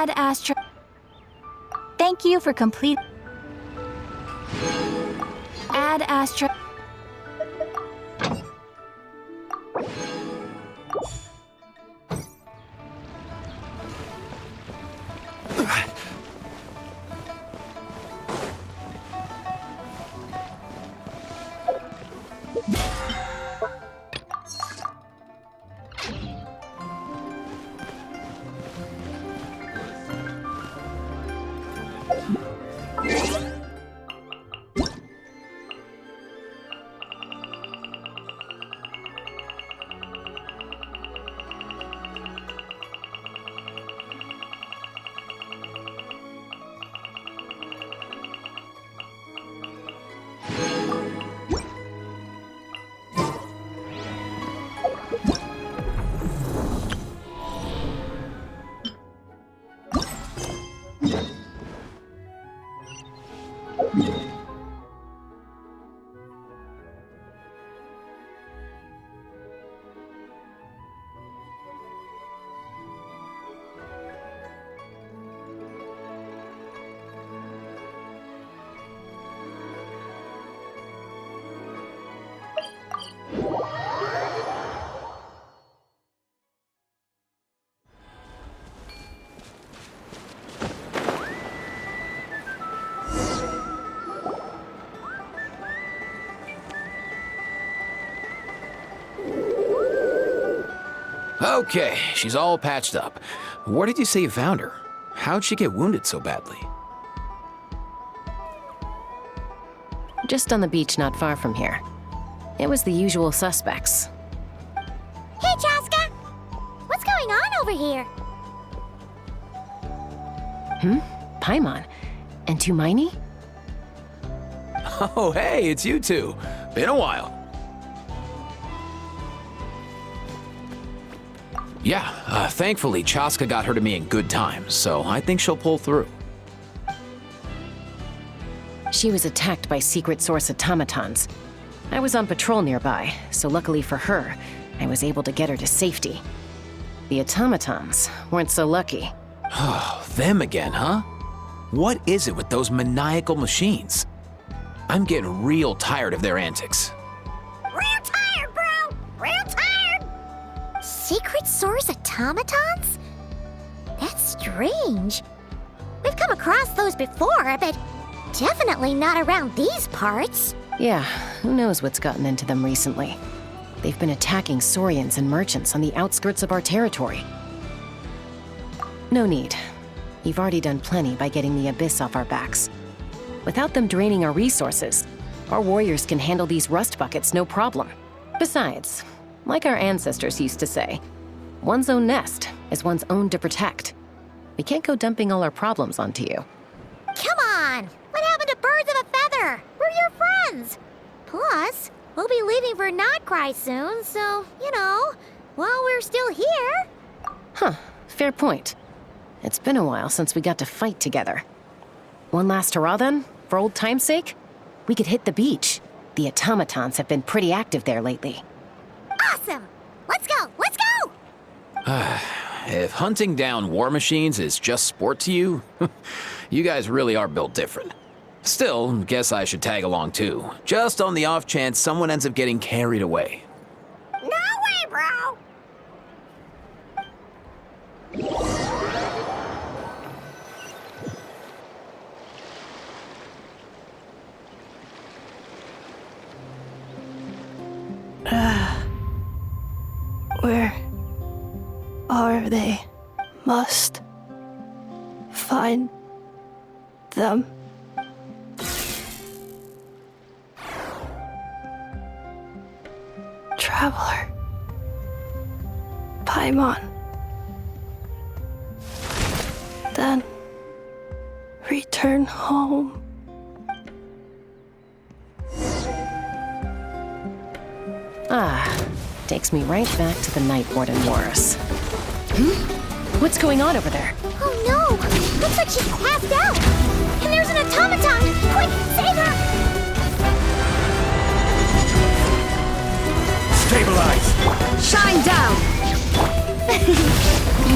Ad Astra. Thank you for complete. Ad Astra. Okay, she's all patched up. Where did you say you found her? How'd she get wounded so badly? Just on the beach not far from here. It was the usual suspects. Hey, Chaska! What's going on over here? Paimon. And Tumaini? Oh, hey, it's you two. Been a while. Yeah, thankfully Chaska got her to me in good time, so I think she'll pull through. She was attacked by secret source automatons. I was on patrol nearby, so luckily for her, I was able to get her to safety. The automatons weren't so lucky. Oh, them again, huh? What is it with those maniacal machines? I'm getting real tired of their antics. Real tired, bro! Real tired! Secret source automatons? That's strange. We've come across those before, but definitely not around these parts. Yeah, who knows what's gotten into them recently. They've been attacking Saurians and merchants on the outskirts of our territory. No need. You've already done plenty by getting the Abyss off our backs. Without them draining our resources, our warriors can handle these rust buckets no problem. Besides, like our ancestors used to say, one's own nest is one's own to protect. We can't go dumping all our problems onto you. Come on! What happened to birds of a feather? We're your friends! Plus, we'll be leaving for Notcry soon, so, while we're still here... Huh, fair point. It's been a while since we got to fight together. One last hurrah then, for old time's sake? We could hit the beach. The automatons have been pretty active there lately. Awesome! Let's go! Let's go! If hunting down war machines is just sport to you, you guys really are built different. Still, guess I should tag along too, just on the off chance someone ends up getting carried away. No way, bro! Where are they? Must find them. Traveler. Paimon. Then return home. Takes me right back to the Night Warden Wars. What's going on over there? Oh no! Looks like she's passed out! And there's an automaton! Quick, save her! Stabilize! Shine down!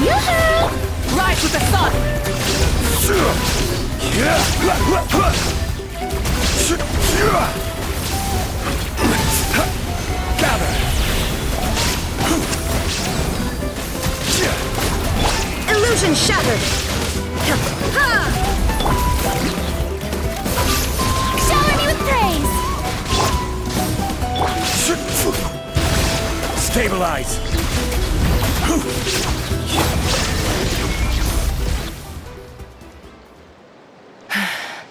Yoo-hoo! Rise with the sun! Gather! Illusion shattered! Shower me with praise! Stabilize!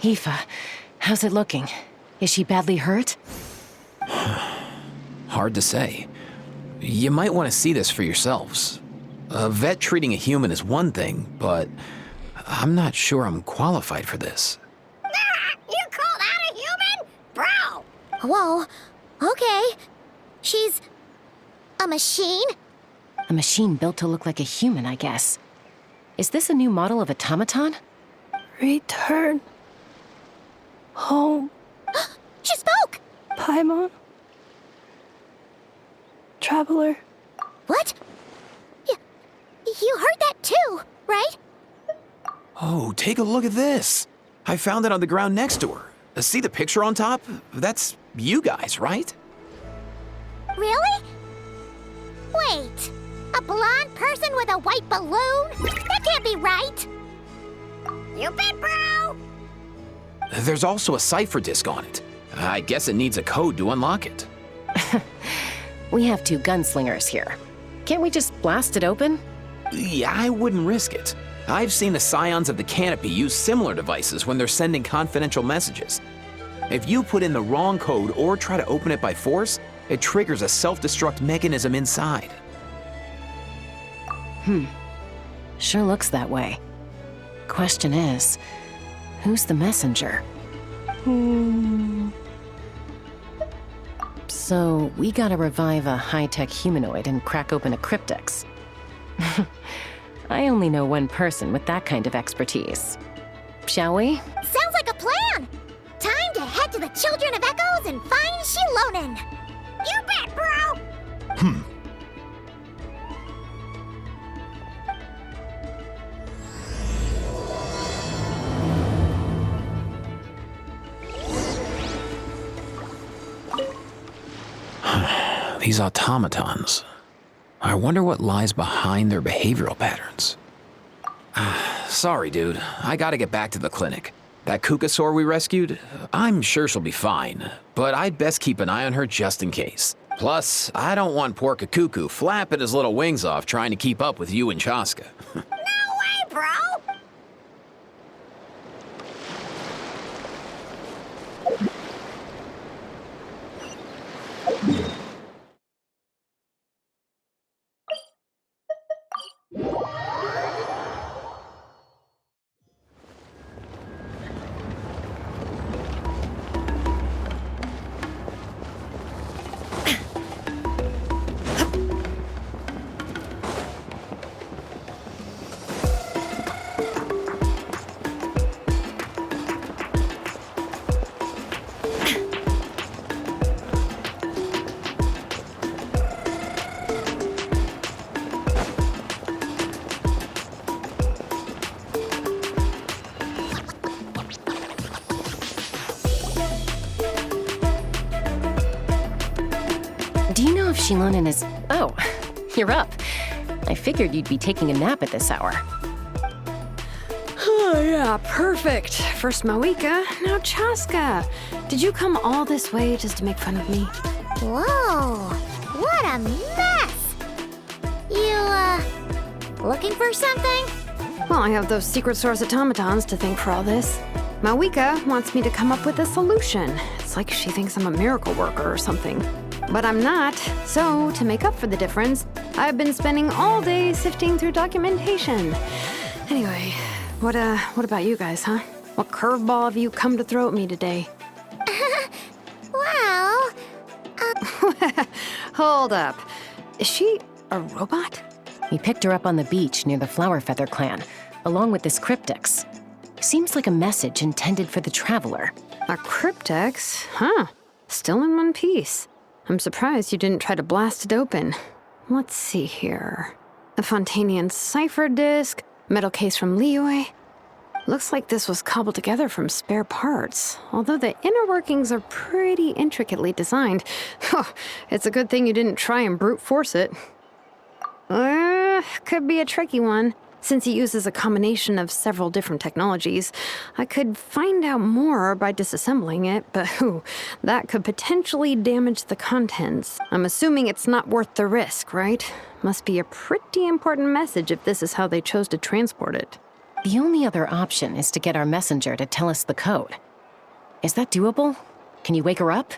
Aoife, how's it looking? Is she badly hurt? Hard to say. You might want to see this for yourselves. A vet treating a human is one thing, but I'm not sure I'm qualified for this. You call that a human? Bro! Whoa, okay. She's... a machine? A machine built to look like a human, I guess. Is this a new model of automaton? Return home. She spoke! Paimon. Traveler. What? You heard that too, right? Oh, take a look at this. I found it on the ground next to her. See the picture on top? That's you guys, right? Really? Wait, a blonde person with a white balloon? That can't be right. You bet, bro! There's also a cipher disk on it. I guess it needs a code to unlock it. We have two gunslingers here. Can't we just blast it open? Yeah, I wouldn't risk it. I've seen the Scions of the Canopy use similar devices when they're sending confidential messages. If you put in the wrong code or try to open it by force, it triggers a self-destruct mechanism inside. Sure looks that way. Question is, who's the messenger? So, we gotta revive a high-tech humanoid and crack open a cryptex. I only know one person with that kind of expertise. Shall we? Sounds like a plan! Time to head to the Children of Echoes and find Shilonen! You bet, bro! These automatons. I wonder what lies behind their behavioral patterns. Sorry, dude. I gotta get back to the clinic. That Kukasaur we rescued? I'm sure she'll be fine, but I'd best keep an eye on her just in case. Plus, I don't want poor Kakuku flapping his little wings off trying to keep up with you and Chaska. No way, bro! Do you know if Shilonen is... Oh, you're up. I figured you'd be taking a nap at this hour. Oh, yeah, perfect. First Mawika, now Chaska. Did you come all this way just to make fun of me? Whoa, what a mess! You, looking for something? Well, I have those secret source automatons to thank for all this. Mawika wants me to come up with a solution. It's like she thinks I'm a miracle worker or something. But I'm not, so to make up for the difference, I've been spending all day sifting through documentation. Anyway, what about you guys, huh? What curveball have you come to throw at me today? Well, Hold up. Is she a robot? We picked her up on the beach near the Flower Feather clan, along with this cryptex. Seems like a message intended for the traveler. A cryptex? Huh. Still in one piece. I'm surprised you didn't try to blast it open. Let's see here. A Fontanian cipher disk, metal case from Liyue. Looks like this was cobbled together from spare parts, although the inner workings are pretty intricately designed. It's a good thing you didn't try and brute force it. Could be a tricky one. Since it uses a combination of several different technologies, I could find out more by disassembling it, but that could potentially damage the contents. I'm assuming it's not worth the risk, right? Must be a pretty important message if this is how they chose to transport it. The only other option is to get our messenger to tell us the code. Is that doable? Can you wake her up?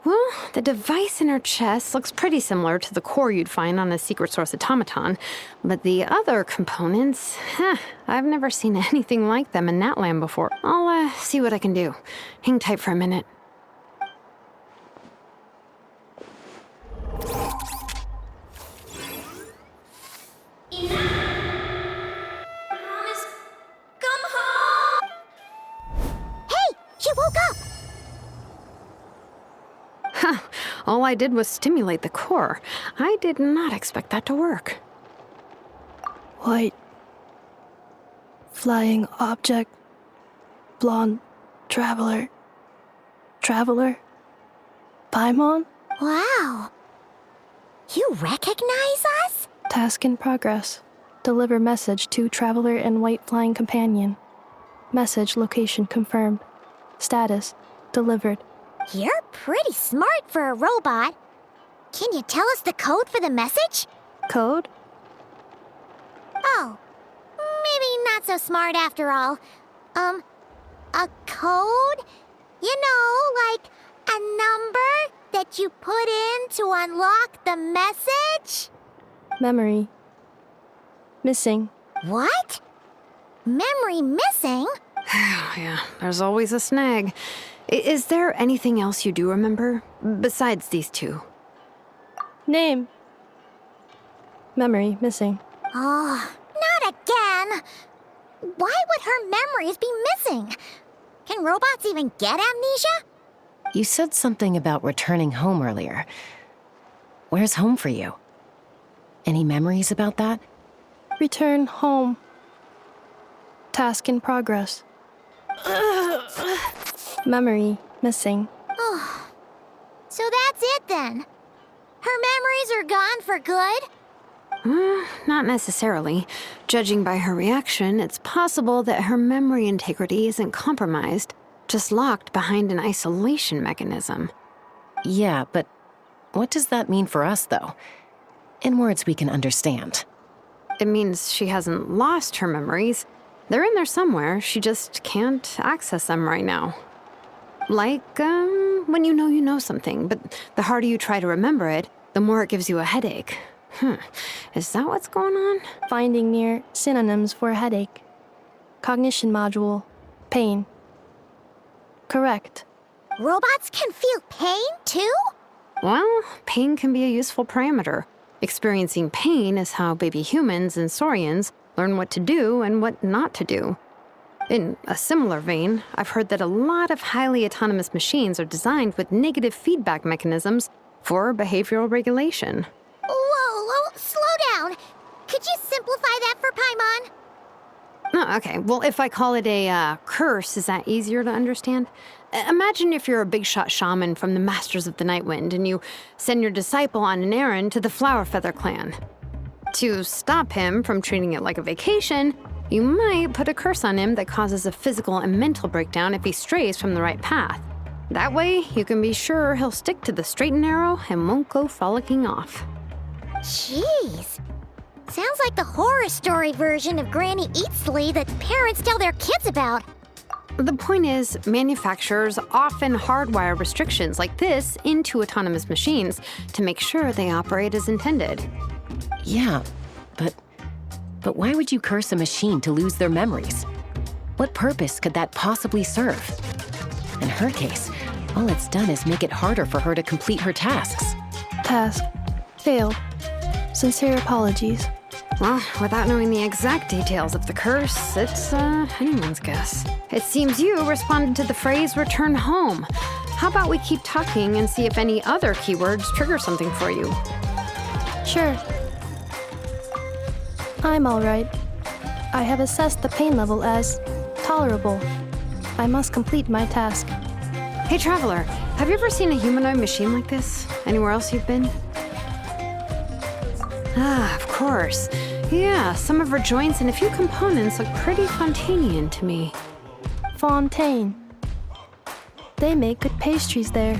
Well, the device in her chest looks pretty similar to the core you'd find on a secret source automaton, but the other components, I've never seen anything like them in Natlan before. I'll see what I can do. Hang tight for a minute. Hey, she woke up! All I did was stimulate the core. I did not expect that to work. White. Flying object. Blonde. Traveler. Traveler. Paimon? Wow. You recognize us? Task in progress. Deliver message to Traveler and White Flying Companion. Message location confirmed. Status delivered. You're pretty smart for a robot. Can you tell us the code for the message? Code? Oh, maybe not so smart after all. A code? You know, like a number that you put in to unlock the message? Memory. Missing. What? Memory missing? Yeah, there's always a snag. Is there anything else you do remember, besides these two? Name. Memory missing. Oh, not again. Why would her memories be missing? Can robots even get amnesia? You said something about returning home earlier. Where's home for you? Any memories about that? Return home. Task in progress. Memory missing. Oh, so that's it then. Her memories are gone for good? Not necessarily. Judging by her reaction, it's possible that her memory integrity isn't compromised, just locked behind an isolation mechanism. Yeah, but what does that mean for us, though? In words we can understand. It means she hasn't lost her memories. They're in there somewhere, she just can't access them right now. Like, when you know something, but the harder you try to remember it, the more it gives you a headache. Is that what's going on? Finding near synonyms for headache. Cognition module. Pain. Correct. Robots can feel pain, too? Well, pain can be a useful parameter. Experiencing pain is how baby humans and saurians learn what to do and what not to do. In a similar vein, I've heard that a lot of highly autonomous machines are designed with negative feedback mechanisms for behavioral regulation. Whoa, slow down. Could you simplify that for Paimon? Oh, okay. Well, if I call it a curse, is that easier to understand? Imagine if you're a big shot shaman from the Masters of the Nightwind and you send your disciple on an errand to the Flowerfeather clan. To stop him from treating it like a vacation, you might put a curse on him that causes a physical and mental breakdown if he strays from the right path. That way, you can be sure he'll stick to the straight and narrow and won't go frolicking off. Jeez. Sounds like the horror story version of Granny Eatsley that parents tell their kids about. The point is, manufacturers often hardwire restrictions like this into autonomous machines to make sure they operate as intended. Yeah, but why would you curse a machine to lose their memories? What purpose could that possibly serve? In her case, all it's done is make it harder for her to complete her tasks. Task. Failed. Sincere apologies. Well, without knowing the exact details of the curse, it's anyone's guess. It seems you responded to the phrase return home. How about we keep talking and see if any other keywords trigger something for you? Sure. I'm all right. I have assessed the pain level as tolerable. I must complete my task. Hey, Traveler, have you ever seen a humanoid machine like this? Anywhere else you've been? Ah, of course. Yeah, some of her joints and a few components look pretty Fontanian to me. Fontaine. They make good pastries there.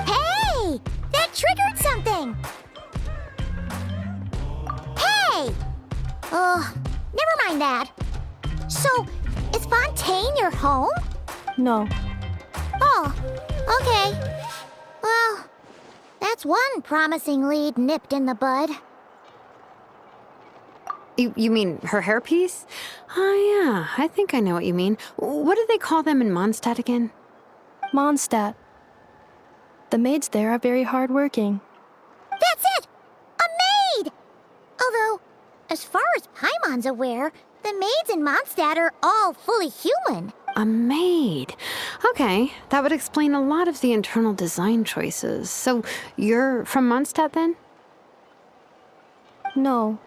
Hey! That triggered something! Hey! Never mind that. So, is Fontaine your home? No. Oh, okay. Well, that's one promising lead nipped in the bud. You mean her hairpiece? Oh, yeah, I think I know what you mean. What do they call them in Mondstadt again? Mondstadt. The maids there are very hardworking. That's it! A maid! Although, as far as Paimon's aware, the maids in Mondstadt are all fully human. A maid. Okay, that would explain a lot of the internal design choices. So, you're from Mondstadt then? No.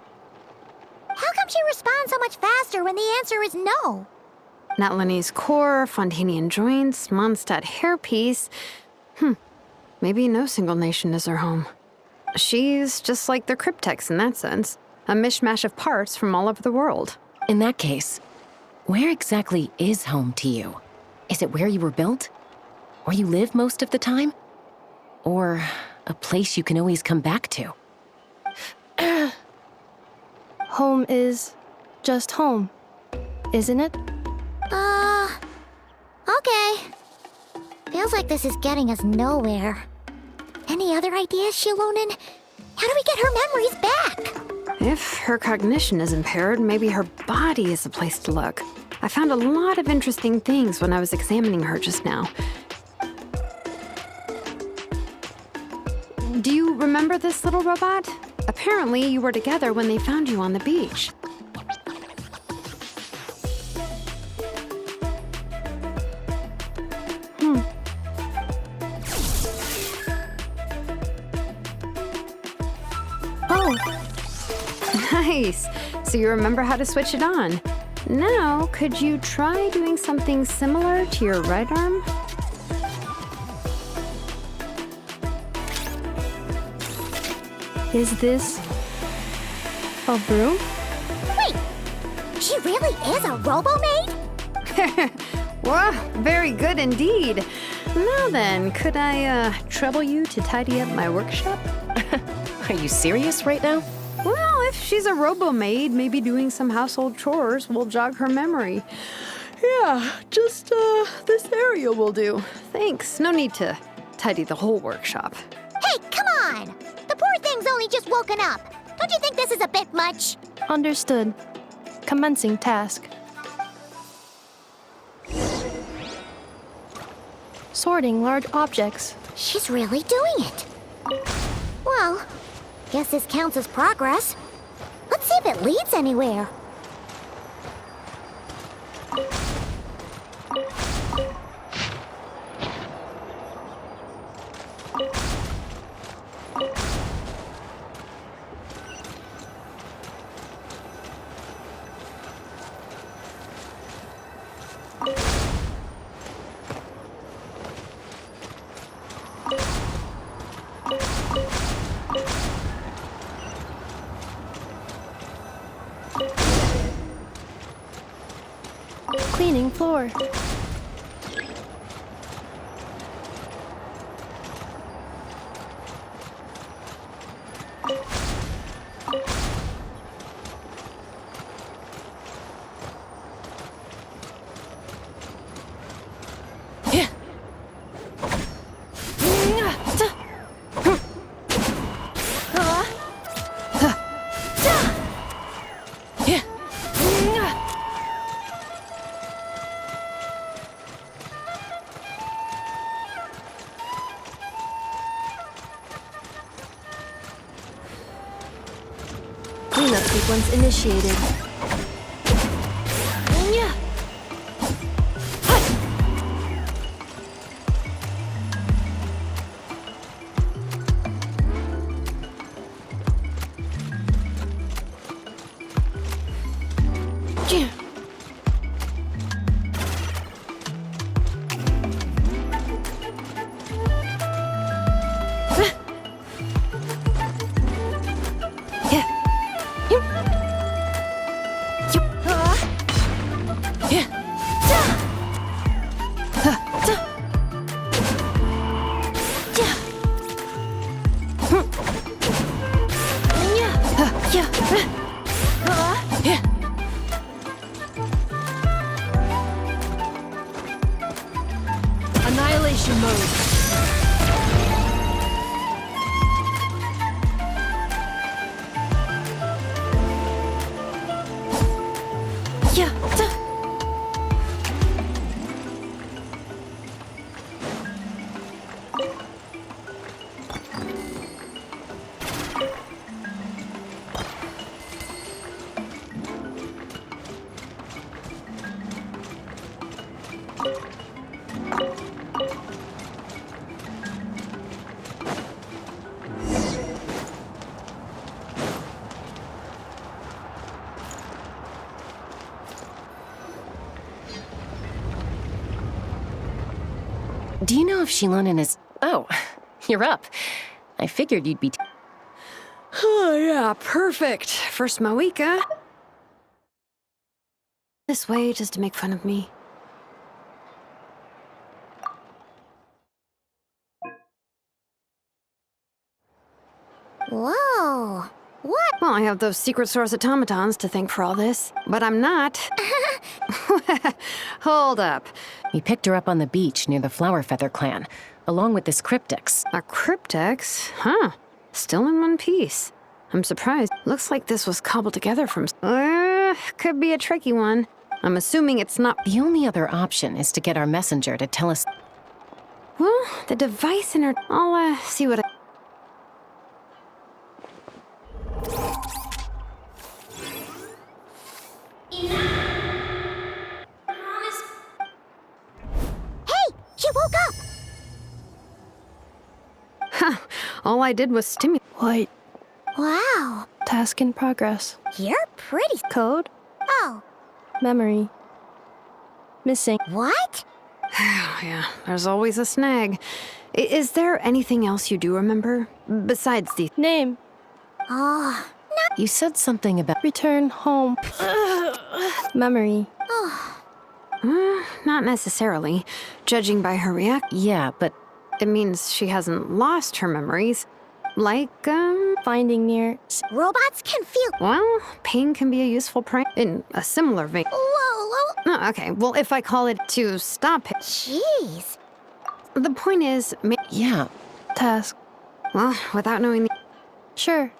How come she responds so much faster when the answer is no? Natlanese core, Fontanian joints, Mondstadt hairpiece. Maybe no single nation is her home. She's just like the Cryptex in that sense. A mishmash of parts from all over the world. In that case, where exactly is home to you? Is it where you were built? Where you live most of the time? Or a place you can always come back to? Home is just home, isn't it? Okay. Feels like this is getting us nowhere. Any other ideas, Shilonen? How do we get her memories back? If her cognition is impaired, maybe her body is the place to look. I found a lot of interesting things when I was examining her just now. Do you remember this little robot? Apparently, you were together when they found you on the beach. Oh, Nice. So you remember how to switch it on. Now, could you try doing something similar to your right arm? is this A broom? Wait, she really is a robo-maid? Wow, very good indeed. Now then, could I trouble you to tidy up my workshop? Are you serious right now? Well, if she's a robo-maid, maybe doing some household chores will jog her memory. Yeah, just this area will do. Thanks, no need to tidy the whole workshop. Hey, come on! The poor thing's only just woken up. Don't you think this is a bit much? Understood. Commencing task. Sorting large objects. She's really doing it. Well, guess this counts as progress. Let's see if it leads anywhere. Cleaning floor. Cleanup sequence initiated. Annihilation mode. Do you know if Shilonen is... Oh, you're up. I figured you'd be... Oh, yeah, perfect. First Mawika. This way just to make fun of me. Whoa. What? Well, I have those secret source automatons to thank for all this, but I'm not. Hold up. We picked her up on the beach near the Flower Feather clan, along with this cryptex. A cryptex? Huh. Still in one piece. I'm surprised. Looks like this was cobbled together from... could be a tricky one. I'm assuming it's not... The only other option is to get our messenger to tell us... Well, the device in her... I'll, see what I... Hey, she woke up. Huh. All I did was stimulate... White. Wow. Task in progress. You're pretty. Code. Oh, Memory. Missing. what? Yeah, there's always a snag. Is there anything else you do remember? Besides the... Name. Oh, You said something about... Return home. Memory. Not necessarily. Judging by her reaction, Yeah, but it means she hasn't lost her memories. Like, Finding near. Robots can feel. well, pain can be a useful prank in a similar vein. Whoa, Oh, okay, well, if I call it to stop it. jeez. The point is, yeah. Task. well, without knowing the... Sure.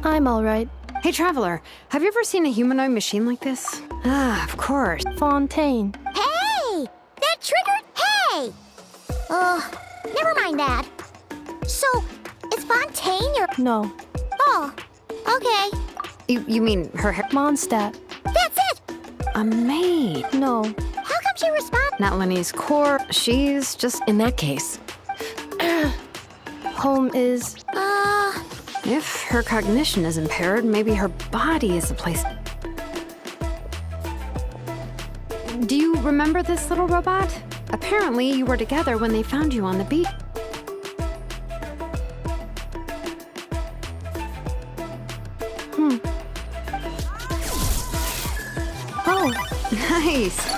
I'm alright. Hey, Traveler, have you ever seen a humanoid machine like this? Ah, of course. Fontaine. Hey! That triggered. Hey! Never mind that. So, is Fontaine your. No. Oh, okay. You mean her hair? Mondstadt. That's it! A maid. No. How come she responded? Not Lenny's core. She's just... In that case, Home is. If her cognition is impaired, maybe her body is the place. Do you remember this little robot? Apparently, you were together when they found you on the beach. Oh, Nice.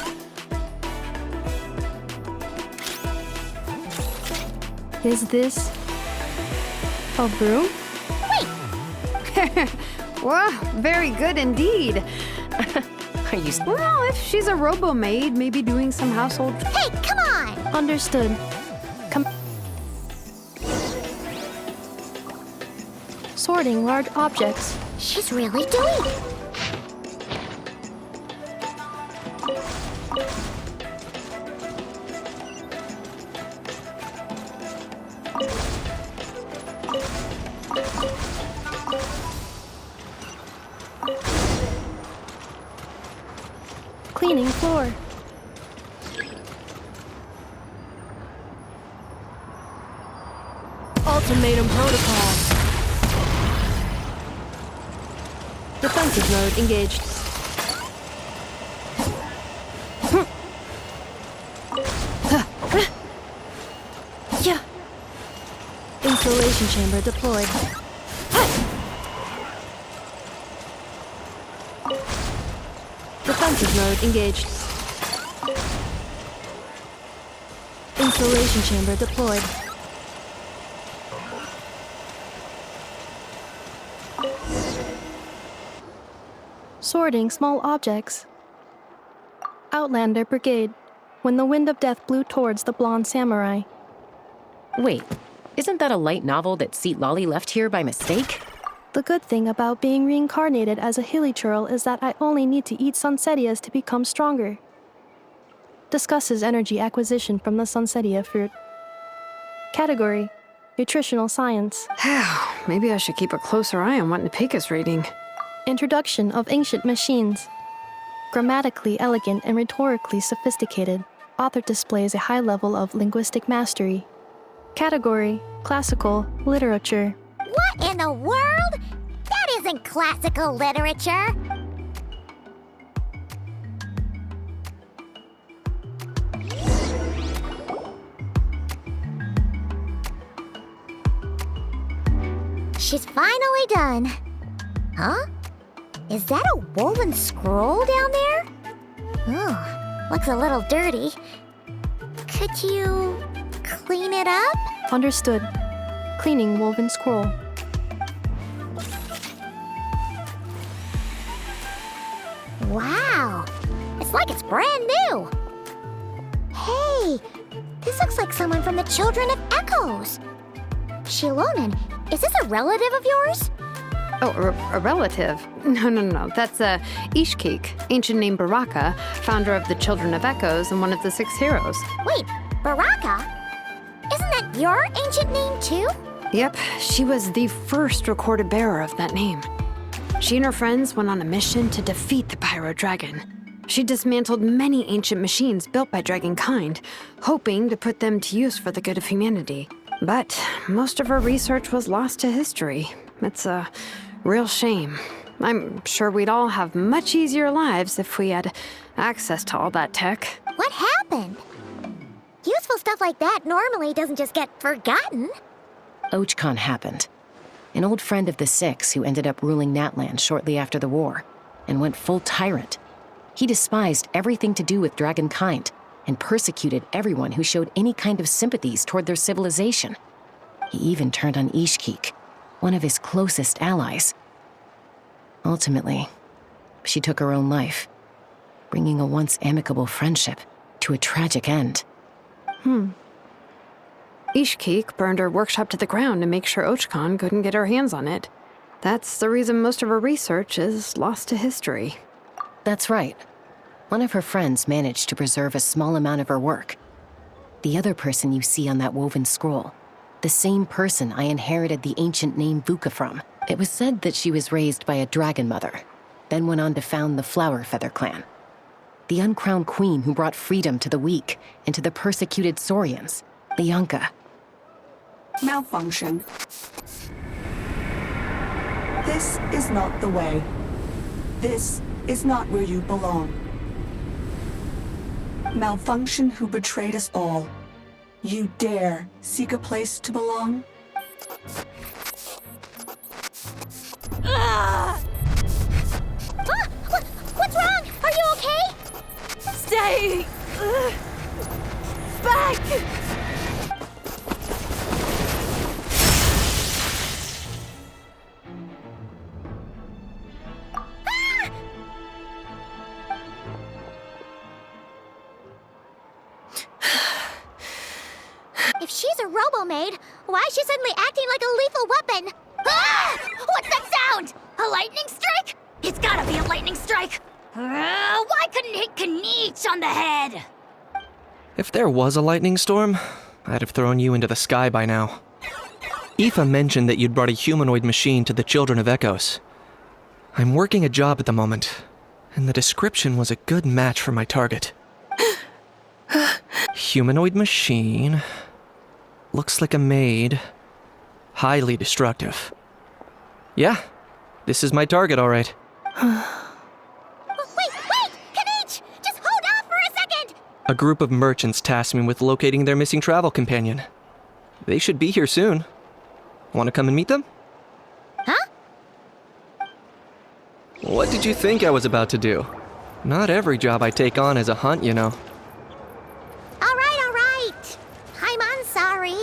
is this. A broom? Wow, very good indeed. are you... Well, if she's a robo-maid, maybe doing some household... Hey, come on! Understood. Come. Sorting large objects. She's really doing it. Cleaning floor. Ultimatum protocol. Defensive mode engaged. Yeah. Installation chamber deployed. Defensive mode engaged. Installation chamber deployed. Sorting small objects. Outlander Brigade. When the wind of death blew towards the blonde samurai. Wait, isn't that a light novel that Seat Lolly left here by mistake? The good thing about being reincarnated as a hilly churl is that I only need to eat sunsetias to become stronger. Discusses energy acquisition from the sunsetia fruit. Category: Nutritional Science. Maybe I should keep a closer eye on what Napika's reading. Introduction of Ancient Machines. Grammatically elegant and rhetorically sophisticated, author displays a high level of linguistic mastery. Category: Classical Literature. What in the world? That isn't classical literature. She's finally done. Huh? Is that a woven scroll down there? Oh, looks a little dirty. Could you clean it up? Understood. Cleaning woven scroll. Wow, it's like it's brand new. Hey, this looks like someone from the Children of Echoes. Shilonen, is this a relative of yours? Oh, a relative? No. That's Ishkik, ancient name Baraka, founder of the Children of Echoes and one of the 6 heroes. Wait, Baraka? Isn't that your ancient name too? Yep, she was the first recorded bearer of that name. She and her friends went on a mission to defeat the Pyro Dragon. She dismantled many ancient machines built by Dragonkind, hoping to put them to use for the good of humanity. But most of her research was lost to history. It's a real shame. I'm sure we'd all have much easier lives if we had access to all that tech. What happened? Useful stuff like that normally doesn't just get forgotten. OchCon happened. an old friend of the Six who ended up ruling Natland shortly after the war, and went full tyrant. He despised everything to do with dragonkind, and persecuted everyone who showed any kind of sympathies toward their civilization. He even turned on Ishkik, one of his closest allies. Ultimately, she took her own life, bringing a once amicable friendship to a tragic end. Ishkik burned her workshop to the ground to make sure Ochkon couldn't get her hands on it. That's the reason most of her research is lost to history. That's right. One of her friends managed to preserve a small amount of her work. The other person you see on that woven scroll, the same person I inherited the ancient name Vuka from. It was said that she was raised by a dragon mother, then went on to found the Flower Feather clan. The uncrowned queen who brought freedom to the weak and to the persecuted Saurians, the Yunka. Malfunction. This is not the way. This is not where you belong. Malfunction who betrayed us all. You dare seek a place to belong? What's wrong? Are you okay? Stay back! If she's a robo-maid, why is she suddenly acting like a lethal weapon? Ah! What's that sound? A lightning strike? It's gotta be a lightning strike! Why couldn't it hit Kniech on the head? If there was a lightning storm, I'd have thrown you into the sky by now. Ineffa mentioned that you'd brought a humanoid machine to the Children of Echoes. I'm working a job at the moment, and the description was a good match for my target. Humanoid machine. Looks like a maid. Highly destructive. Yeah, this is my target, all right. Wait! Kniech! Just hold off for a second! A group of merchants tasked me with locating their missing travel companion. They should be here soon. Want to come and meet them? Huh? What did you think I was about to do? Not every job I take on is a hunt, you know. All right. I'm sorry.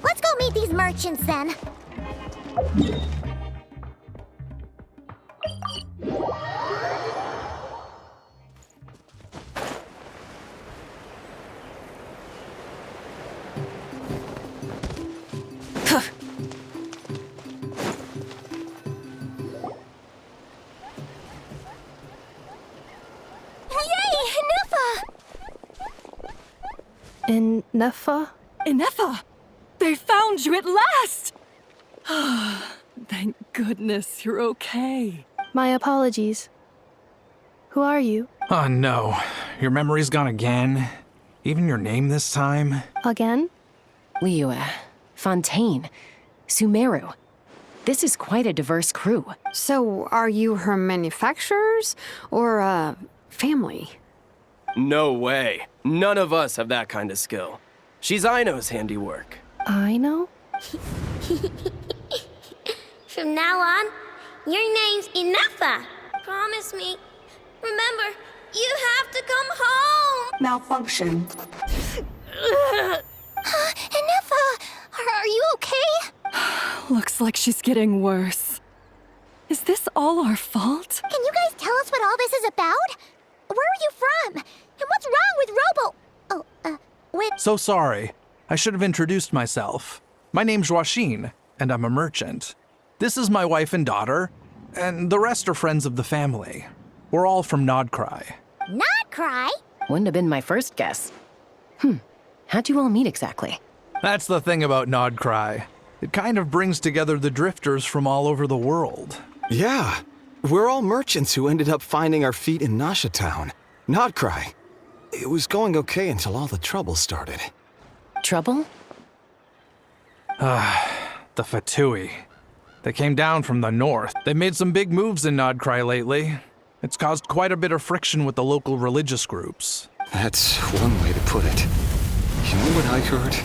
Let's go meet these merchants then. Ineffa? Ineffa! They found you at last! Thank goodness you're okay. My apologies. Who are you? Oh no, your memory's gone again? Even your name this time? Again? Liyue, Fontaine, Sumeru. This is quite a diverse crew. So, are you her manufacturers or, family? No way. None of us have that kind of skill. She's Aino's handiwork. I know? From now on, your name's Ineffa. Promise me. Remember, you have to come home. Malfunction. Ineffa, are you okay? Looks like she's getting worse. Is this all our fault? Can you guys tell us what all this is about? Where are you from? And what's wrong with with... So sorry. I should have introduced myself. My name's Joachine, and I'm a merchant. This is my wife and daughter, and the rest are friends of the family. We're all from Nodcry. Not cry? Wouldn't have been my first guess. How'd you all meet exactly? That's the thing about Nodcry. It kind of brings together the drifters from all over the world. Yeah, we're all merchants who ended up finding our feet in Nasha Town. Nodcry. It was going okay until all the trouble started. Trouble? The Fatui. They came down from the north. They made some big moves in Nodcry lately. It's caused quite a bit of friction with the local religious groups. That's one way to put it. You know what I heard?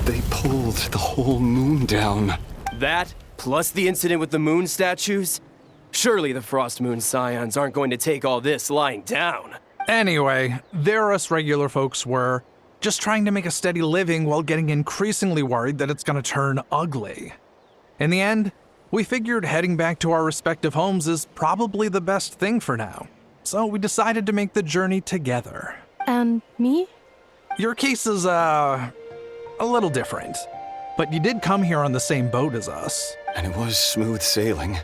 They pulled the whole moon down. That, plus the incident with the moon statues? Surely the Frost Moon Scions aren't going to take all this lying down. Anyway, there us regular folks were, just trying to make a steady living while getting increasingly worried that it's gonna turn ugly. In the end, we figured heading back to our respective homes is probably the best thing for now. So we decided to make the journey together. And me? Your case is, a little different. But you did come here on the same boat as us. And it was smooth sailing,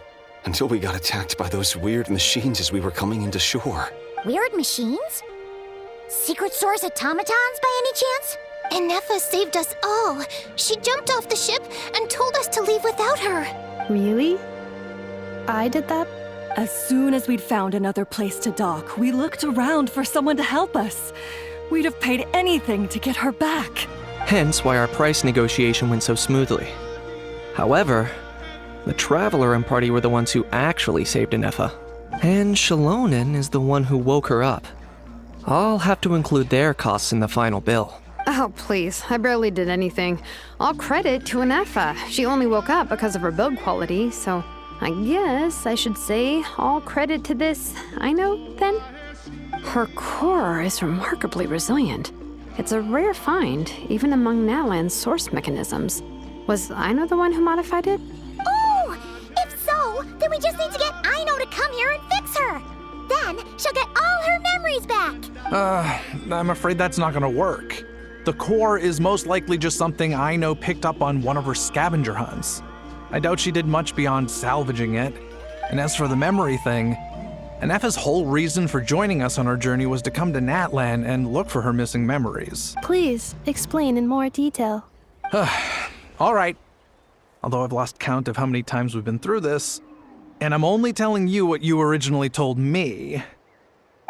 until we got attacked by those weird machines as we were coming into shore. Weird machines? Secret Source automatons by any chance? Ineffa saved us all. She jumped off the ship and told us to leave without her. Really? I did that? As soon as we'd found another place to dock, we looked around for someone to help us. We'd have paid anything to get her back. Hence why our price negotiation went so smoothly. However, the Traveler and party were the ones who actually saved Ineffa. And Shalonen is the one who woke her up. I'll have to include their costs in the final bill. Oh, please. I barely did anything. All credit to Ineffa. She only woke up because of her build quality, so I guess I should say all credit to this Aino, then? Her core is remarkably resilient. It's a rare find, even among Nalan's source mechanisms. Was Aino the one who modified it? Oh! If so, then we just need to get Aino to come here and fix her. Then she'll get all her memories back. I'm afraid that's not gonna work. The core is most likely just something Aino picked up on one of her scavenger hunts. I doubt she did much beyond salvaging it. And as for the memory thing, Ineffa's whole reason for joining us on our journey was to come to Natlan and look for her missing memories. Please, explain in more detail. All right. Although I've lost count of how many times we've been through this, and I'm only telling you what you originally told me.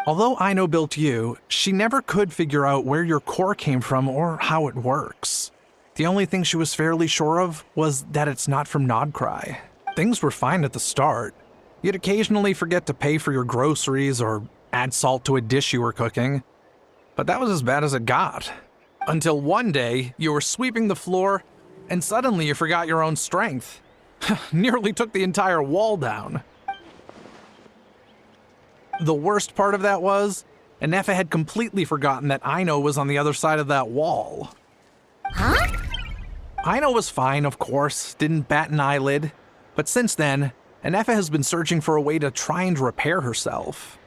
Although Aino built you, she never could figure out where your core came from or how it works. The only thing she was fairly sure of was that it's not from Nodcry. Things were fine at the start. You'd occasionally forget to pay for your groceries or add salt to a dish you were cooking. But that was as bad as it got. Until one day, you were sweeping the floor, and suddenly you forgot your own strength. Nearly took the entire wall down. The worst part of that was, Ineffa had completely forgotten that Aino was on the other side of that wall. Huh? Aino was fine, of course, didn't bat an eyelid. But since then, Ineffa has been searching for a way to try and repair herself.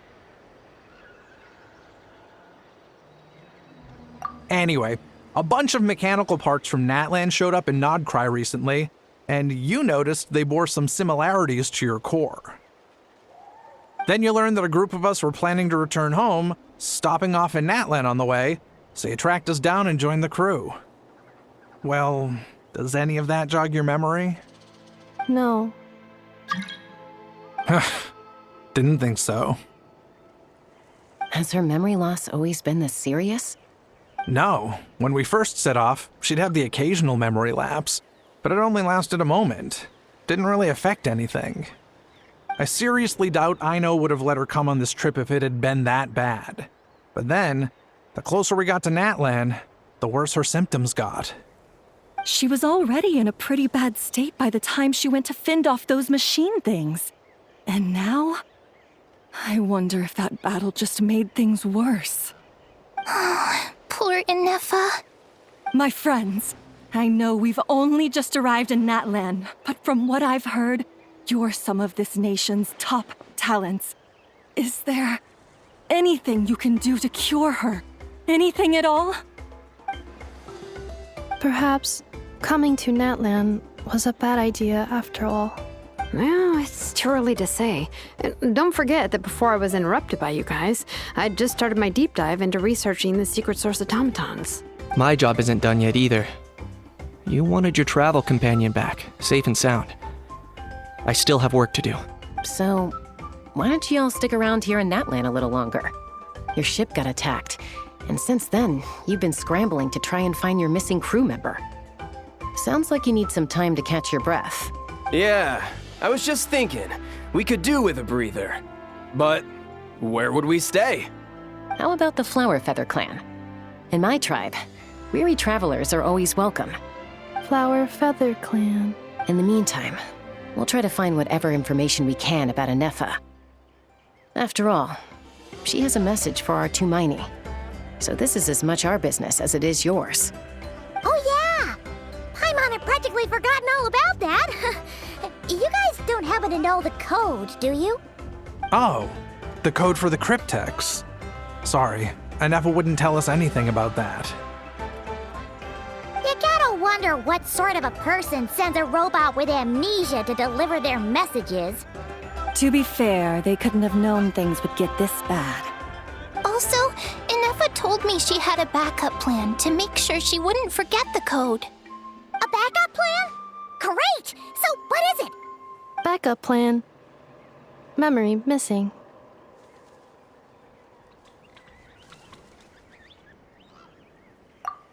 Anyway, a bunch of mechanical parts from Natlan showed up in Nodcry recently, and you noticed they bore some similarities to your core. Then you learned that a group of us were planning to return home, stopping off in Natlan on the way, so you tracked us down and joined the crew. Well, does any of that jog your memory? No. Didn't think so. Has her memory loss always been this serious? No. When we first set off, she'd have the occasional memory lapse, but it only lasted a moment. Didn't really affect anything. I seriously doubt Aino would have let her come on this trip if it had been that bad. But then, the closer we got to Natlan, the worse her symptoms got. She was already in a pretty bad state by the time she went to fend off those machine things. And now? I wonder if that battle just made things worse. Poor Ineffa. My friends, I know we've only just arrived in Natlan, but from what I've heard, you're some of this nation's top talents. Is there anything you can do to cure her? Anything at all? Perhaps coming to Natlan was a bad idea after all. Well, it's too early to say. And don't forget that before I was interrupted by you guys, I'd just started my deep dive into researching the secret source automatons. My job isn't done yet either. You wanted your travel companion back, safe and sound. I still have work to do. So, why don't you all stick around here in Natlan a little longer? Your ship got attacked, and since then, you've been scrambling to try and find your missing crew member. Sounds like you need some time to catch your breath. Yeah, I was just thinking, we could do with a breather. But where would we stay? How about the Flower Feather Clan? In my tribe, weary travelers are always welcome. Flower Feather Clan. In the meantime, we'll try to find whatever information we can about Ineffa. After all, she has a message for our Tumaini. So this is as much our business as it is yours. Oh yeah! Paimon had practically forgotten all about that. You guys don't happen to know the code, do you? Oh, the code for the cryptex. Sorry, Ineffa wouldn't tell us anything about that. You gotta wonder what sort of a person sends a robot with amnesia to deliver their messages. To be fair, they couldn't have known things would get this bad. Also, Ineffa told me she had a backup plan to make sure she wouldn't forget the code. A backup plan? Great! So what is it? Backup plan. Memory missing.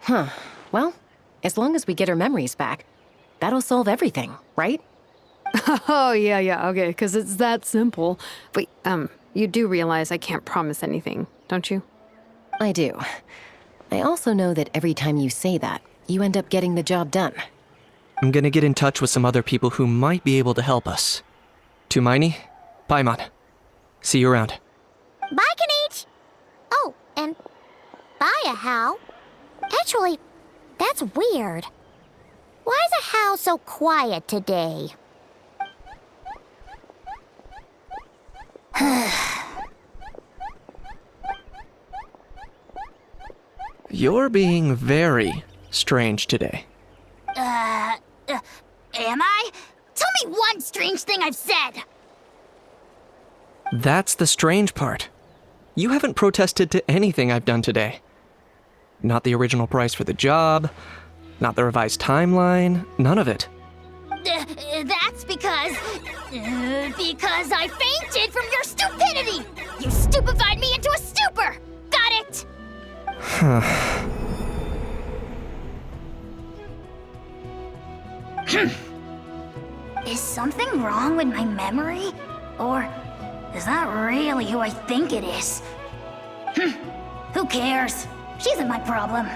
Huh. Well, as long as we get her memories back, that'll solve everything, right? Oh, yeah, okay, because it's that simple. Wait, you do realize I can't promise anything, don't you? I do. I also know that every time you say that, you end up getting the job done. I'm gonna get in touch with some other people who might be able to help us. Tumaini, Paimon. See you around. Bye, Kanich! Oh, and bye, How. Actually, that's weird. Why is How so quiet today? You're being very strange today. Am I? Tell me one strange thing I've said! That's the strange part. You haven't protested to anything I've done today. Not the original price for the job, not the revised timeline, none of it. That's because I fainted from your stupidity! You stupefied me into a stupor! Got it? Is something wrong with my memory? Or is that really who I think it is? Who cares? She isn't my problem.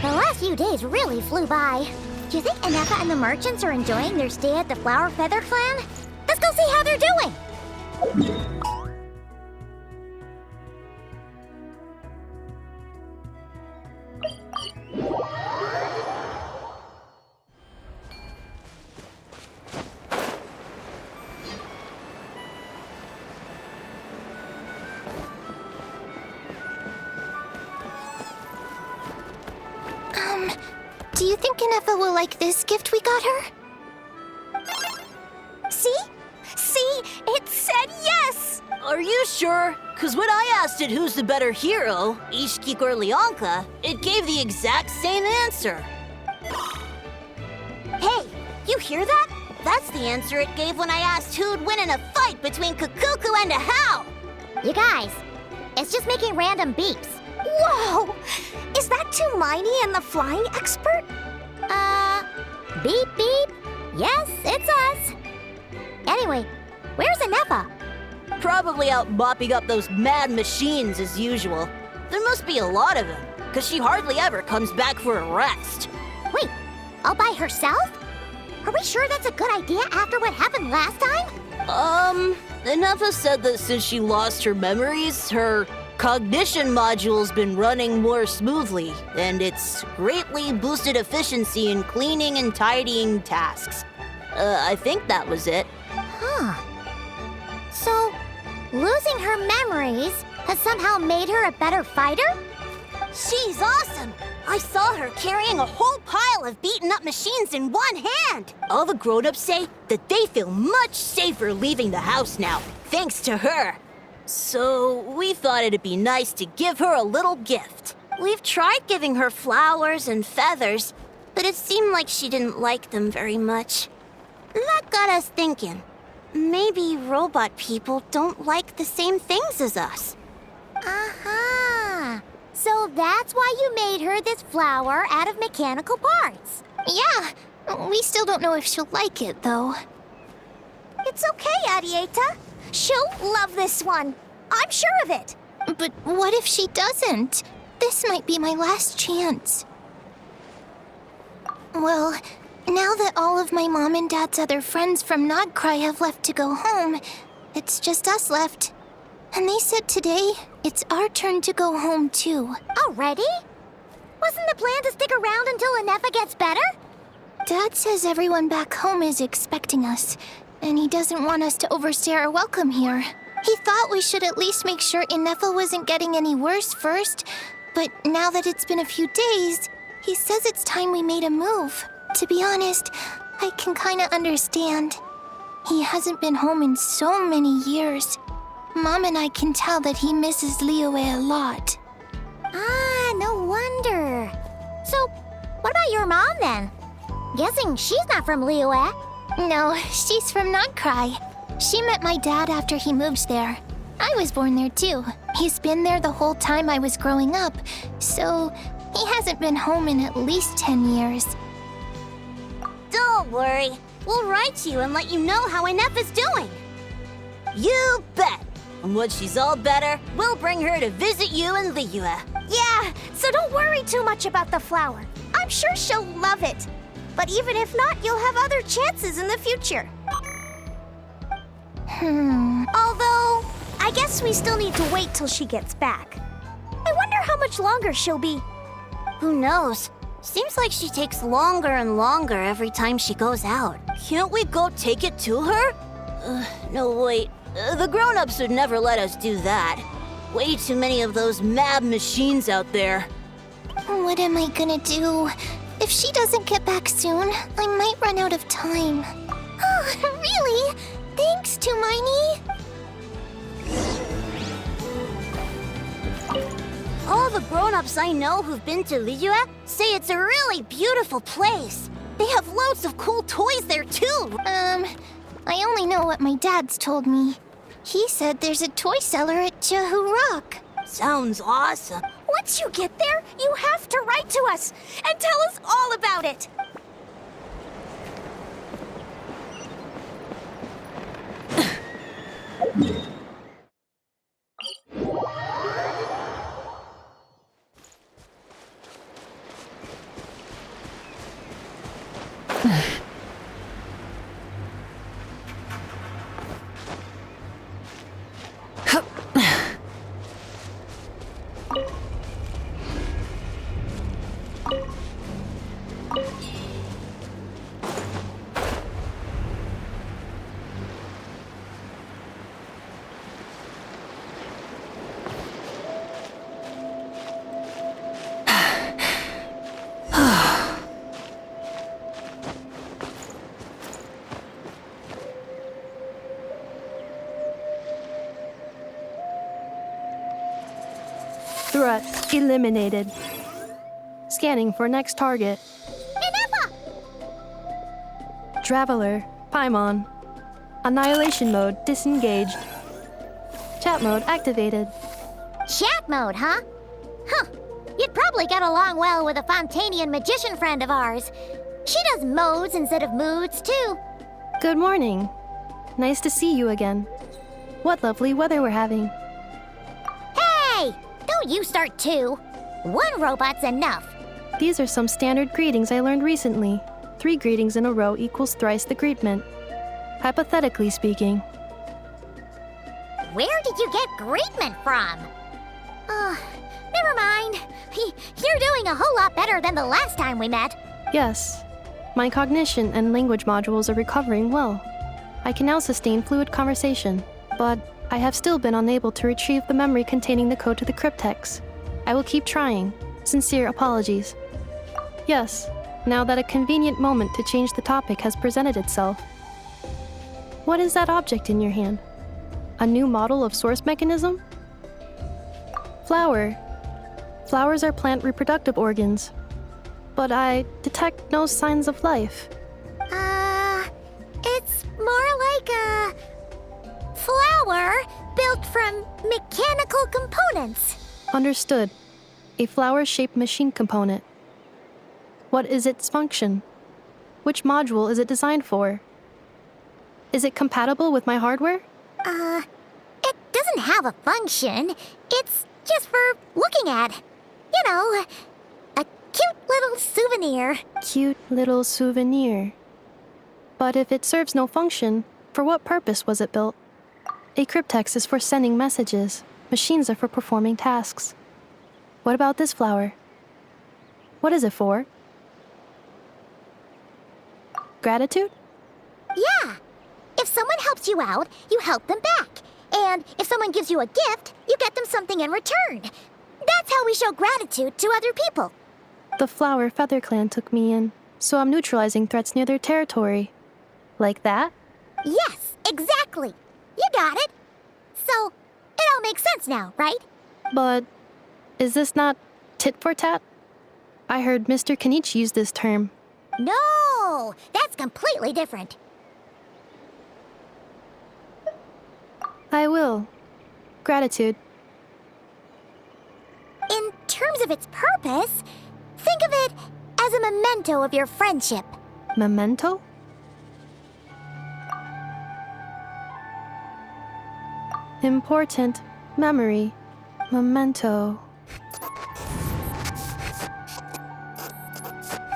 The last few days really flew by. Do you think Ineffa and the merchants are enjoying their stay at the Flower Feather Clan? Let's go see how they're doing! Do you think Ineffa will like this gift we got her? See? It said yes! Are you sure? Because when I asked it who's the better hero, Ishkik or Leonka, it gave the exact same answer. Hey, you hear that? That's the answer it gave when I asked who'd win in a fight between Kukuku and How. You guys, it's just making random beeps. Whoa! Is that Tumaini and the flying expert? Beep beep. Yes, it's us. Anyway, where's Ineffa? Probably out mopping up those mad machines as usual. There must be a lot of them, because she hardly ever comes back for a rest. Wait, all by herself? Are we sure that's a good idea after what happened last time? Ineffa said that since she lost her memories, her cognition module's been running more smoothly, and it's greatly boosted efficiency in cleaning and tidying tasks. I think that was it. Huh. So, losing her memories has somehow made her a better fighter? She's awesome! I saw her carrying a whole pile of beaten-up machines in one hand! All the grown-ups say that they feel much safer leaving the house now, thanks to her. So, we thought it'd be nice to give her a little gift. We've tried giving her flowers and feathers, but it seemed like she didn't like them very much. That got us thinking. Maybe robot people don't like the same things as us. Uh-huh. So that's why you made her this flower out of mechanical parts. Yeah, we still don't know if she'll like it, though. It's okay, Arieta. She'll love this one. I'm sure of it. But what if she doesn't? This might be my last chance. Well, now that all of my mom and dad's other friends from Nodcry have left to go home, it's just us left. And they said today, it's our turn to go home too. Already? Wasn't the plan to stick around until Ineffa gets better? Dad says everyone back home is expecting us, and he doesn't want us to overstay our welcome here. He thought we should at least make sure Ineffa wasn't getting any worse first, but now that it's been a few days, he says it's time we made a move. To be honest, I can kinda understand. He hasn't been home in so many years. Mom and I can tell that he misses Liyue a lot. Ah, no wonder. So, what about your mom then? Guessing she's not from Liyue. No, she's from Nodcry. She met my dad after he moved there. I was born there too. He's been there the whole time I was growing up, so he hasn't been home in at least 10 years. Don't worry. We'll write to you and let you know how Ineffa's doing. You bet. And when she's all better, we'll bring her to visit you in Liyue. Yeah, so don't worry too much about the flower. I'm sure she'll love it. But even if not, you'll have other chances in the future. Although, I guess we still need to wait till she gets back. I wonder how much longer she'll be. Who knows? Seems like she takes longer and longer every time she goes out. Can't we go take it to her? No, wait. The grown-ups would never let us do that. Way too many of those mad machines out there. What am I gonna do? If she doesn't get back soon, I might run out of time. Oh, really? Thanks, Tumaini. All the grown-ups I know who've been to Liyue say it's a really beautiful place. They have loads of cool toys there too. I only know what my dad's told me. He said there's a toy seller at Jehu Rock. Sounds awesome. Once you get there, you have to write to us and tell us all about it. Threat eliminated. Scanning for next target. Ineffa! Traveler, Paimon. Annihilation mode disengaged. Chat mode activated. Chat mode, huh? Huh. You'd probably get along well with a Fontanian magician friend of ours. She does modes instead of moods, too. Good morning. Nice to see you again. What lovely weather we're having. Hey! Don't you start too. One robot's enough. These are some standard greetings I learned recently. 3 greetings in a row equals thrice the greetment. Hypothetically speaking. Where did you get greetment from? Never mind. You're doing a whole lot better than the last time we met. Yes. My cognition and language modules are recovering well. I can now sustain fluid conversation, but I have still been unable to retrieve the memory containing the code to the cryptex. I will keep trying. Sincere apologies. Yes, now that a convenient moment to change the topic has presented itself. What is that object in your hand? A new model of source mechanism? Flower. Flowers are plant reproductive organs. But I detect no signs of life. It's more like a flower built from mechanical components. Understood. A flower-shaped machine component. What is its function? Which module is it designed for? Is it compatible with my hardware? It doesn't doesn't have a function. It's just for looking at. You know, a cute little souvenir. Cute little souvenir. But if it serves no function, for what purpose was it built? A cryptex is for sending messages. Machines are for performing tasks. What about this flower? What is it for? Gratitude? Yeah. If someone helps you out, you help them back. And if someone gives you a gift, you get them something in return. That's how we show gratitude to other people. The Flower Feather Clan took me in, so I'm neutralizing threats near their territory. Like that? Yes, exactly. You got it. So, it all makes sense now, right? But is this not tit for tat? I heard Mr. Kenichi use this term. No, that's completely different. I will. Gratitude. In terms of its purpose, think of it as a memento of your friendship. Memento? Important memory. Memento.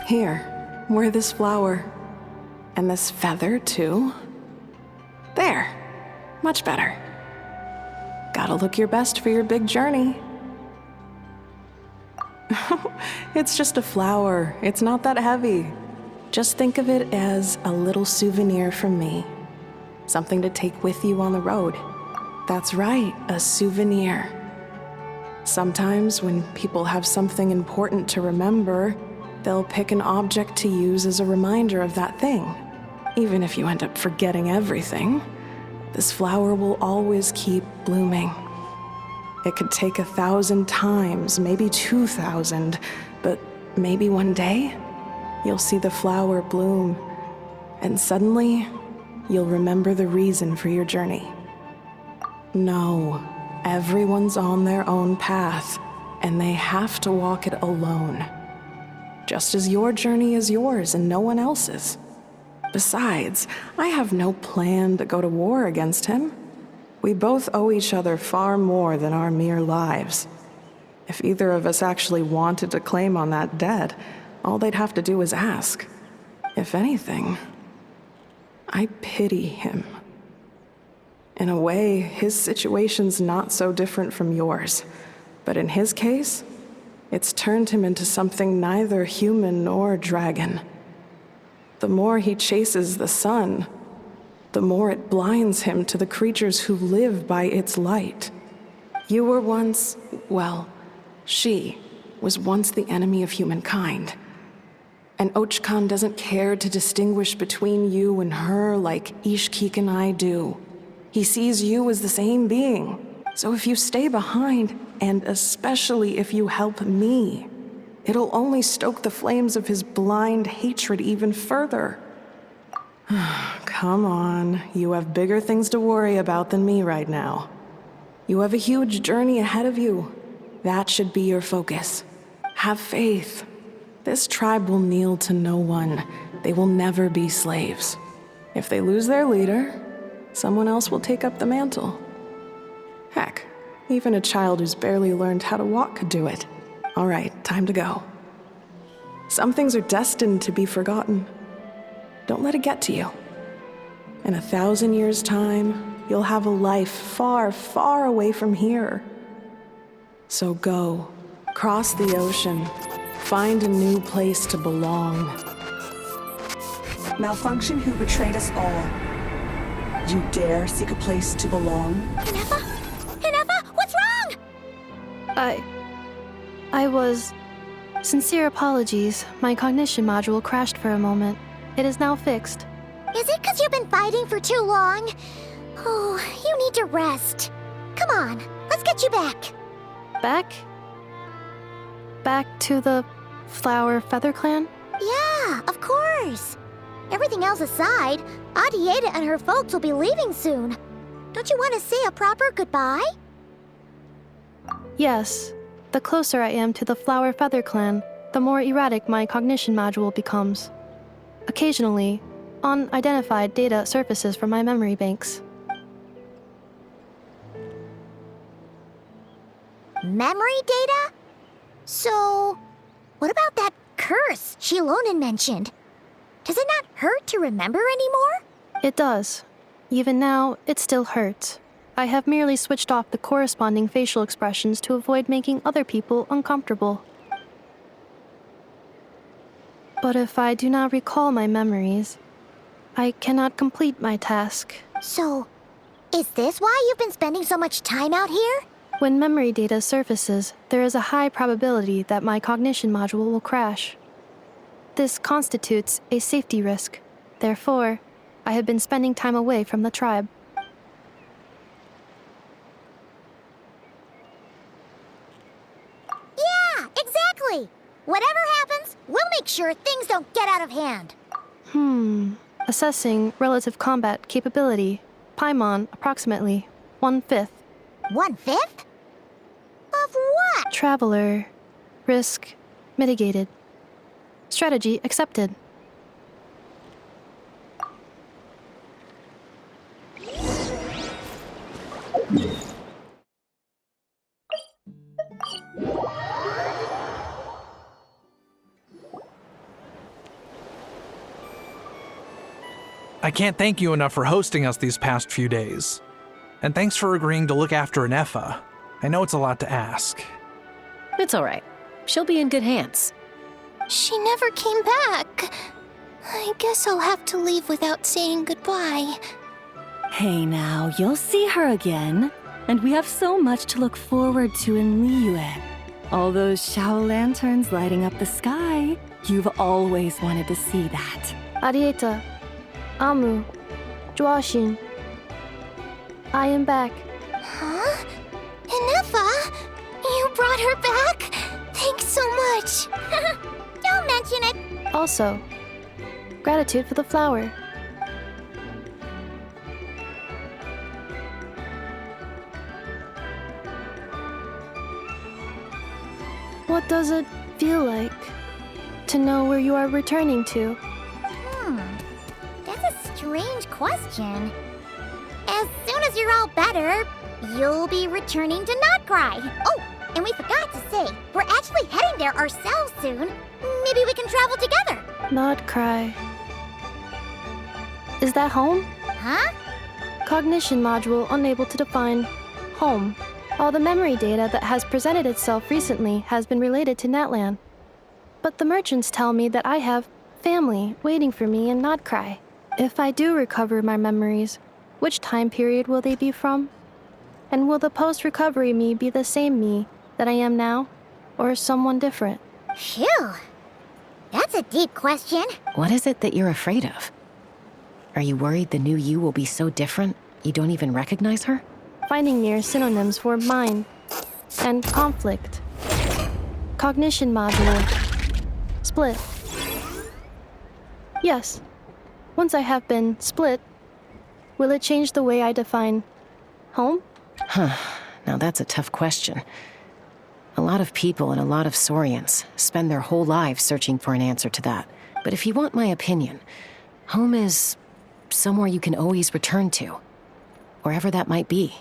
Here, wear this flower. And this feather, too. There. Much better. Gotta look your best for your big journey. It's just a flower. It's not that heavy. Just think of it as a little souvenir from me. Something to take with you on the road. That's right, a souvenir. Sometimes when people have something important to remember, they'll pick an object to use as a reminder of that thing. Even if you end up forgetting everything, this flower will always keep blooming. It could take 1,000 times, maybe 2,000, but maybe one day, you'll see the flower bloom, and suddenly, you'll remember the reason for your journey. No, everyone's on their own path, and they have to walk it alone. Just as your journey is yours and no one else's. Besides, I have no plan to go to war against him. We both owe each other far more than our mere lives. If either of us actually wanted to claim on that debt, all they'd have to do is ask. If anything, I pity him. In a way, his situation's not so different from yours. But in his case, it's turned him into something neither human nor dragon. The more he chases the sun, the more it blinds him to the creatures who live by its light. You were once, well, she was once the enemy of humankind. And Ochkan doesn't care to distinguish between you and her like Ishkik and I do. He sees you as the same being. So if you stay behind, and especially if you help me, it'll only stoke the flames of his blind hatred even further. Come on, you have bigger things to worry about than me right now. You have a huge journey ahead of you. That should be your focus. Have faith. This tribe will kneel to no one. They will never be slaves. If they lose their leader, someone else will take up the mantle. Heck, even a child who's barely learned how to walk could do it. All right, time to go. Some things are destined to be forgotten. Don't let it get to you. In 1,000 years' time, you'll have a life far, far away from here. So go, cross the ocean, find a new place to belong. Malfunction who betrayed us all. You dare seek a place to belong? Ineffa? Ineffa, what's wrong? I was... Sincere apologies. My cognition module crashed for a moment. It is now fixed. Is it because you've been fighting for too long? Oh, you need to rest. Come on, let's get you back. Back? Back to the Flower Feather Clan? Yeah, of course. Everything else aside, Adieta and her folks will be leaving soon. Don't you want to say a proper goodbye? Yes. The closer I am to the Flower Feather Clan, the more erratic my cognition module becomes. Occasionally, unidentified data surfaces from my memory banks. Memory data? So, what about that curse Shilonen mentioned? Does it not hurt to remember anymore? It does. Even now, it still hurts. I have merely switched off the corresponding facial expressions to avoid making other people uncomfortable. But if I do not recall my memories, I cannot complete my task. So, is this why you've been spending so much time out here? When memory data surfaces, there is a high probability that my cognition module will crash. This constitutes a safety risk. Therefore, I have been spending time away from the tribe. Yeah, exactly! Whatever happens, we'll make sure things don't get out of hand. Assessing relative combat capability. Paimon, approximately 1/5. 1/5? Of what? Traveler. Risk mitigated. Strategy accepted. I can't thank you enough for hosting us these past few days. And thanks for agreeing to look after Ineffa. I know it's a lot to ask. It's all right. She'll be in good hands. She never came back. I guess I'll have to leave without saying goodbye. Hey now, you'll see her again. And we have so much to look forward to in Liyue. All those Shao lanterns lighting up the sky. You've always wanted to see that. Arieta. Amu. Joashin. I am back. Huh? Ineffa? You brought her back? Thanks so much. Don't mention it. Also, gratitude for the flower. What does it feel like to know where you are returning to? That's a strange question. As soon as you're all better, you'll be returning to Notcry. Oh, and we forgot to say, we're actually heading there ourselves soon. Maybe we can travel together. Not cry. Is that home? Huh? Cognition module unable to define home. All the memory data that has presented itself recently has been related to Natlan. But the merchants tell me that I have family waiting for me in Notcry. If I do recover my memories, which time period will they be from? And will the post-recovery me be the same me that I am now, or someone different? Phew. That's a deep question. What is it that you're afraid of? Are you worried the new you will be so different you don't even recognize her? Finding near synonyms for mind and conflict. Cognition module. Split. Yes. Once I have been split, will it change the way I define home? Now that's a tough question. A lot of people and a lot of Saurians spend their whole lives searching for an answer to that. But if you want my opinion, home is somewhere you can always return to, wherever that might be.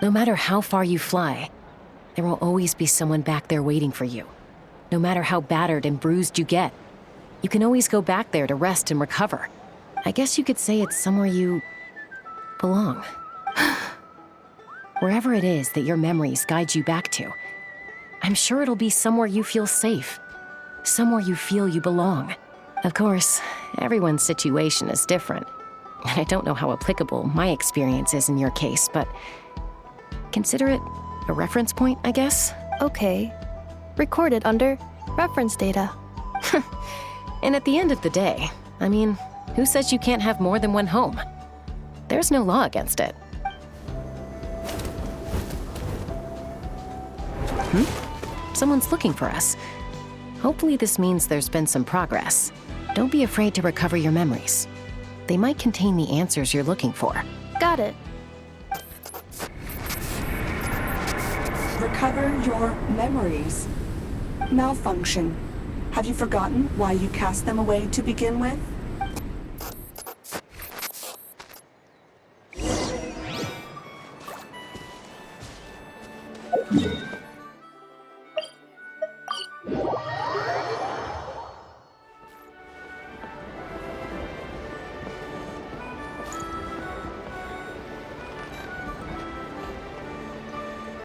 No matter how far you fly, there will always be someone back there waiting for you. No matter how battered and bruised you get, you can always go back there to rest and recover. I guess you could say it's somewhere you belong. Wherever it is that your memories guide you back to, I'm sure it'll be somewhere you feel safe, somewhere you feel you belong. Of course, everyone's situation is different, and I don't know how applicable my experience is in your case, but consider it a reference point, I guess? Okay. Recorded under reference data. And at the end of the day, I mean, who says you can't have more than one home? There's no law against it. Someone's looking for us. Hopefully this means there's been some progress. Don't be afraid to recover your memories. They might contain the answers you're looking for. Got it. Recover your memories. Malfunction. Have you forgotten why you cast them away to begin with?